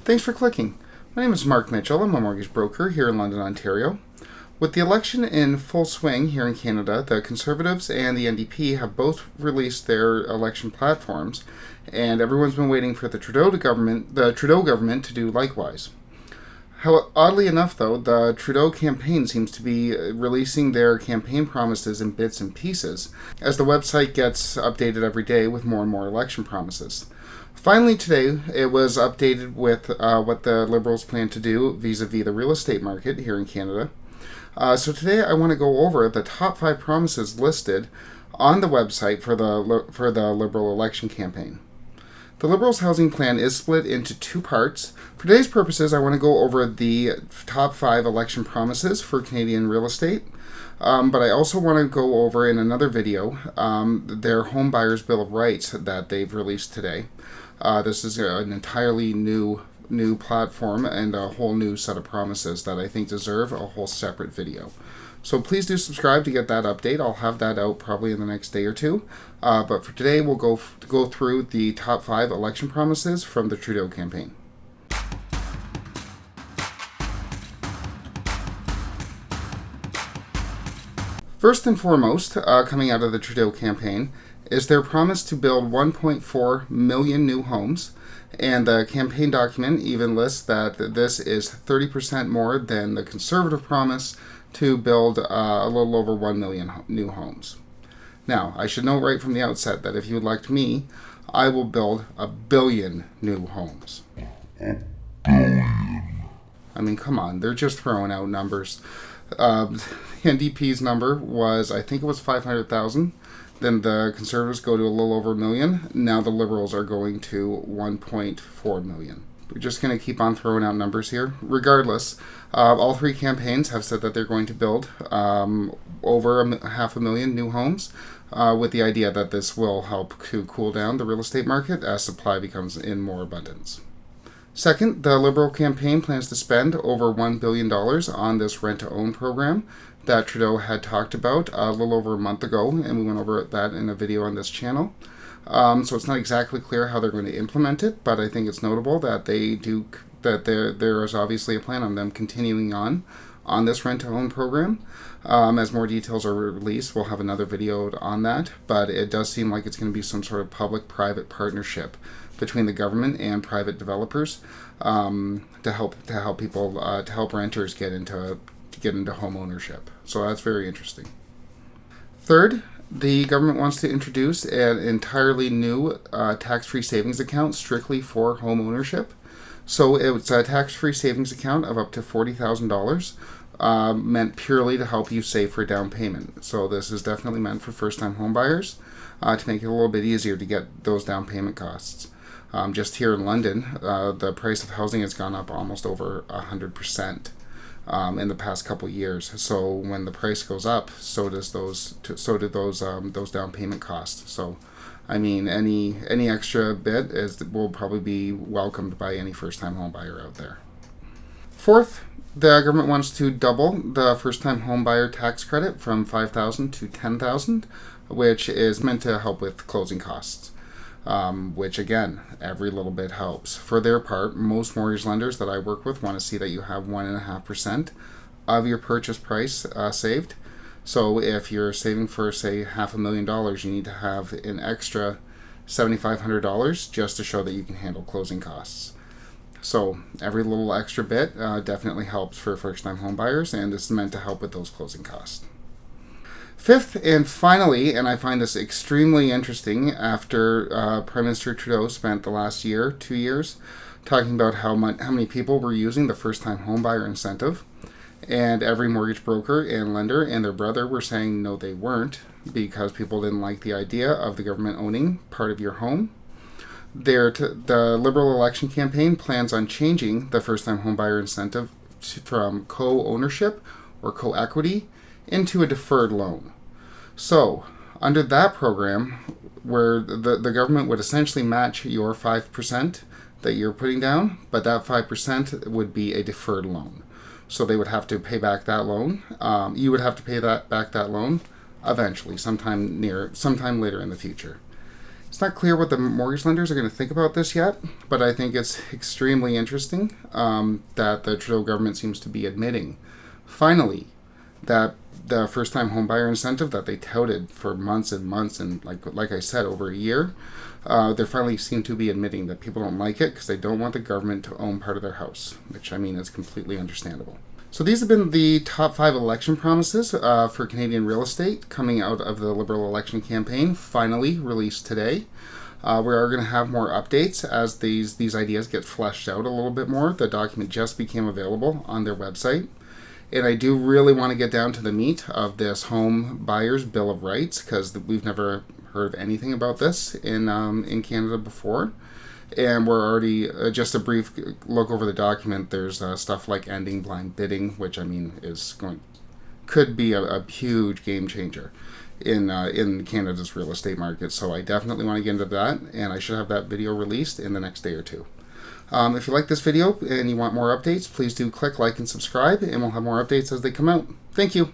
Thanks for clicking. My name is Mark Mitchell. I'm a mortgage broker here in London, Ontario. With the election in full swing here in Canada, the Conservatives and the NDP have both released their election platforms, and everyone's been waiting for the Trudeau government to do likewise. Oddly enough, though, the Trudeau campaign seems to be releasing their campaign promises in bits and pieces, as the website gets updated every day with more and more election promises. Finally today, it was updated with what the Liberals plan to do vis-a-vis the real estate market here in Canada. So today I want to go over the top 5 promises listed on the website for the Liberal election campaign. The Liberals' housing plan is split into 2 parts. For today's purposes, I want to go over the top 5 election promises for Canadian real estate. But I also want to go over in another video their Homebuyer's Bill of Rights that they've released today. This is an entirely new platform and a whole new set of promises that I think deserve a whole separate video. So please do subscribe to get that update. I'll have that out probably in the next day or two. But for today, we'll go through the top 5 election promises from the Trudeau campaign. First and foremost, coming out of the Trudeau campaign, is their promise to build 1.4 million new homes, and the campaign document even lists that this is 30% more than the Conservative promise to build a little over 1 million new homes. Now, I should note right from the outset that if you elect me, I will build 1 billion new homes. I mean, come on, they're just throwing out numbers. NDP's number was, I think it was 500,000. Then the Conservatives go to a little over 1 million. Now the Liberals are going to 1.4 million. We're just going to keep on throwing out numbers here. Regardless, all 3 campaigns have said that they're going to build over 500,000 new homes with the idea that this will help to cool down the real estate market as supply becomes in more abundance. Second, the Liberal campaign plans to spend over $1 billion on this rent-to-own program that Trudeau had talked about a little over a month ago, and we went over that in a video on this channel. So it's not exactly clear how they're going to implement it, but I think it's notable that there is obviously a plan on them continuing on this rent-to-own program. As more details are released, we'll have another video on that, but it does seem like it's going to be some sort of public-private partnership between the government and private developers to help renters get into home ownership. So that's very interesting. Third, the government wants to introduce an entirely new tax-free savings account strictly for home ownership. So it's a tax-free savings account of up to $40,000 meant purely to help you save for down payment. So this is definitely meant for first-time home buyers to make it a little bit easier to get those down payment costs. Just here in London, the price of housing has gone up almost over 100%. In the past couple years. So when the price goes up, so do those down payment costs. So, I mean, any extra bit will probably be welcomed by any first-time home buyer out there. Fourth, the government wants to double the first-time home buyer tax credit from $5,000 to $10,000, which is meant to help with closing costs. Which again, every little bit helps. For their part, most mortgage lenders that I work with want to see that you have 1.5% of your purchase price saved. So if you're saving for, say, $500,000, you need to have an extra $7,500 just to show that you can handle closing costs. So every little extra bit definitely helps for first-time home buyers, and this is meant to help with those closing costs. Fifth, and finally, and I find this extremely interesting after Prime Minister Trudeau spent the last 2 years, talking about how many people were using the first-time homebuyer incentive, and every mortgage broker and lender and their brother were saying no, they weren't, because people didn't like the idea of the government owning part of your home. The Liberal election campaign plans on changing the first-time homebuyer incentive from co-ownership or co-equity into a deferred loan. So, under that program, where the government would essentially match your 5% that you're putting down, but that 5% would be a deferred loan. So they would have to pay back that loan. You would have to pay back that loan eventually, sometime later in the future. It's not clear what the mortgage lenders are going to think about this yet, but I think it's extremely interesting that the Trudeau government seems to be admitting, finally, that the first-time homebuyer incentive that they touted for months and months, and like I said, over a year, they finally seem to be admitting that people don't like it because they don't want the government to own part of their house, which I mean is completely understandable. So these have been the top 5 election promises for Canadian real estate coming out of the Liberal election campaign, finally released today. We are going to have more updates as these ideas get fleshed out a little bit more. The document just became available on their website. And I do really want to get down to the meat of this home buyer's Bill of Rights, because we've never heard of anything about this in Canada before. And we're already, just a brief look over the document, there's stuff like ending blind bidding, which I mean could be a huge game changer in Canada's real estate market. So I definitely want to get into that, and I should have that video released in the next day or two. If you like this video and you want more updates, please do click like and subscribe, and we'll have more updates as they come out. Thank you.